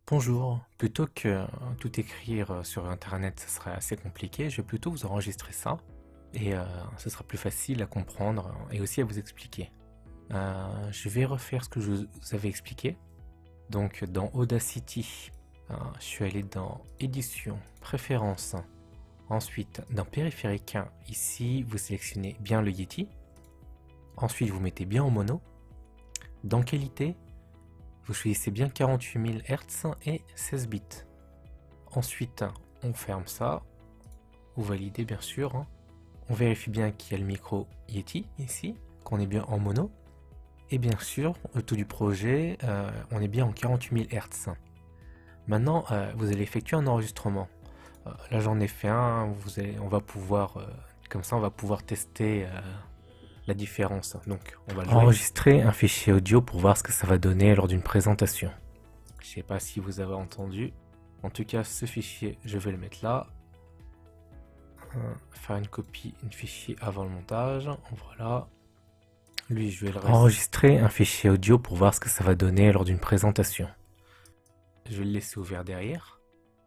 Bonjour, plutôt que tout écrire sur internet, ce serait assez compliqué, je vais plutôt vous enregistrer ça et ce sera plus facile à comprendre et aussi à vous expliquer. Je vais refaire ce que je vous avais expliqué. Donc dans Audacity, je suis allé dans Édition, Préférences, ensuite dans Périphérique, ici vous sélectionnez bien le Yeti, ensuite vous mettez bien en mono, dans Qualité, vous choisissez bien 48 000 Hz et 16 bits. Ensuite, on ferme ça. Vous validez bien sûr. On vérifie bien qu'il y a le micro Yeti ici, qu'on est bien en mono. Et bien sûr, le tout du projet, on est bien en 48 000 Hz. Maintenant, vous allez effectuer un enregistrement. Là, j'en ai fait un. On va pouvoir, comme ça, on va pouvoir tester la différence. Donc, on va le jouer. Enregistrer un fichier audio pour voir ce que ça va donner lors d'une présentation. Je sais pas si vous avez entendu. En tout cas, ce fichier, je vais le mettre là. Faire une copie, une fichier avant le montage. Voilà. Lui, je vais le enregistrer un fichier audio pour voir ce que ça va donner lors d'une présentation. Je vais le laisser ouvert derrière.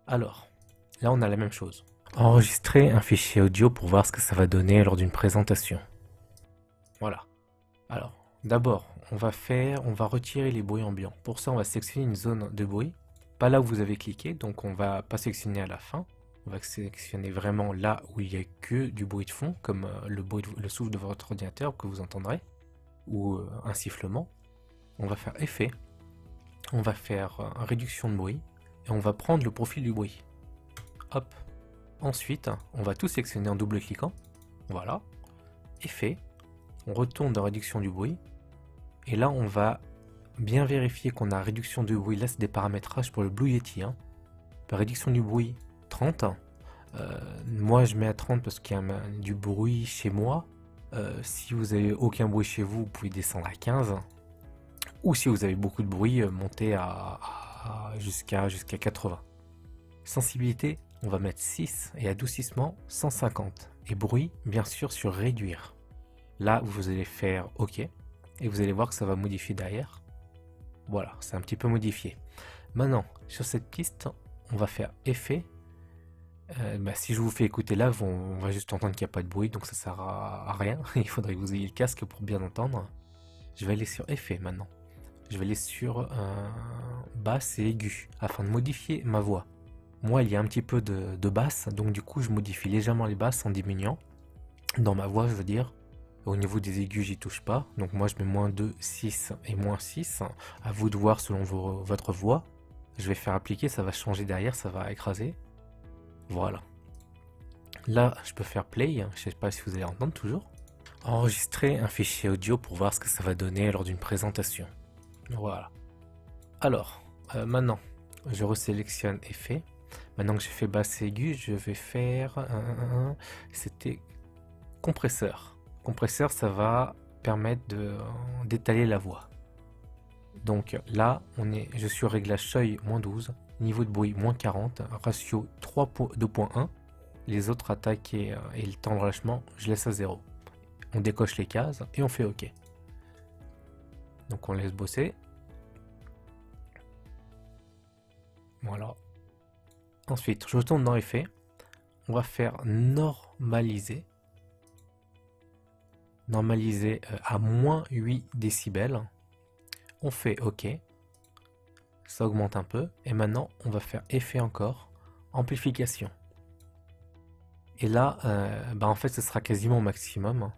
Alors, là, on a la même chose. Enregistrer un fichier audio pour voir ce que ça va donner lors d'une présentation. Voilà. Alors, d'abord, on va retirer les bruits ambiants. Pour ça, on va sélectionner une zone de bruit. Pas là où vous avez cliqué, donc on va pas sélectionner à la fin. On va sélectionner vraiment là où il n'y a que du bruit de fond, comme le souffle de votre ordinateur que vous entendrez, ou un sifflement. On va faire effet. On va faire réduction de bruit, et on va prendre le profil du bruit. Hop. Ensuite, on va tout sélectionner en double-cliquant. Voilà. Effet. On retourne dans réduction du bruit et là on va bien vérifier qu'on a réduction du bruit. Là c'est des paramétrages pour le Blue Yeti. Réduction du bruit 30. Moi je mets à 30 parce qu'il y a du bruit chez moi. Si vous avez aucun bruit chez vous, vous pouvez descendre à 15. Ou si vous avez beaucoup de bruit, montez jusqu'à 80. Sensibilité, on va mettre 6 et adoucissement 150. Et bruit, bien sûr, sur réduire. Là, vous allez faire OK et vous allez voir que ça va modifier derrière. Voilà, c'est un petit peu modifié. Maintenant, sur cette piste, on va faire effet. Si je vous fais écouter là, on va juste entendre qu'il n'y a pas de bruit, donc ça sert à rien. Il faudrait que vous ayez le casque pour bien entendre. Je vais aller sur effet maintenant. Je vais aller sur basse et aigu afin de modifier ma voix. Moi, il y a un petit peu de basse, donc du coup, je modifie légèrement les basses en diminuant. Dans ma voix, je veux dire. Au niveau des aigus, j'y touche pas. Donc moi, je mets moins 2, 6 et moins 6. À vous de voir selon votre voix. Je vais faire appliquer, ça va changer derrière, ça va écraser. Voilà. Là, je peux faire play. Je sais pas si vous allez entendre toujours. Enregistrer un fichier audio pour voir ce que ça va donner lors d'une présentation. Voilà. Alors, maintenant, je resélectionne effet. Maintenant que j'ai fait basse et aigu, je vais faire... C'était compresseur. Compresseur, ça va permettre d'étaler la voix. Donc là, je suis au réglage seuil moins 12, niveau de bruit moins 40, ratio 2.1. Les autres attaques et le temps de relâchement, je laisse à 0. On décoche les cases et on fait OK. Donc on laisse bosser. Voilà. Ensuite, je retourne dans effet. On va faire normaliser. Normaliser à moins 8 décibels. On fait OK. Ça augmente un peu. Et maintenant, on va faire effet encore. Amplification. Et là, en fait, ce sera quasiment au maximum.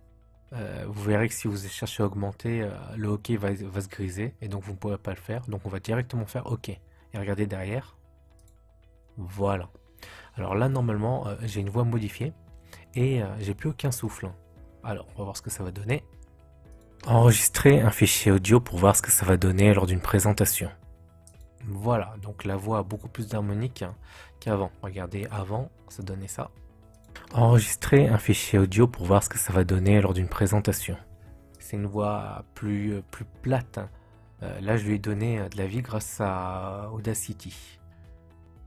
Vous verrez que si vous cherchez à augmenter, le OK va se griser. Et donc, vous ne pourrez pas le faire. Donc, on va directement faire OK. Et regardez derrière. Voilà. Alors là, normalement, j'ai une voix modifiée. Et j'ai plus aucun souffle. Alors, on va voir ce que ça va donner. Enregistrer un fichier audio pour voir ce que ça va donner lors d'une présentation. Voilà, donc la voix a beaucoup plus d'harmonique qu'avant. Regardez, avant, ça donnait ça. Enregistrer un fichier audio pour voir ce que ça va donner lors d'une présentation. C'est une voix plus plate. Là, je lui ai donné de la vie grâce à Audacity.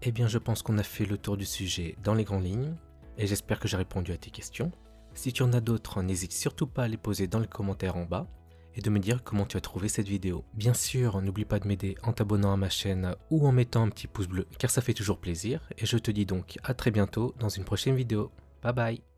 Eh bien, je pense qu'on a fait le tour du sujet dans les grandes lignes. Et j'espère que j'ai répondu à tes questions. Si tu en as d'autres, n'hésite surtout pas à les poser dans les commentaires en bas. et de me dire comment tu as trouvé cette vidéo. Bien sûr, n'oublie pas de m'aider en t'abonnant à ma chaîne ou en mettant un petit pouce bleu car ça fait toujours plaisir et je te dis donc à très bientôt dans une prochaine vidéo. Bye bye.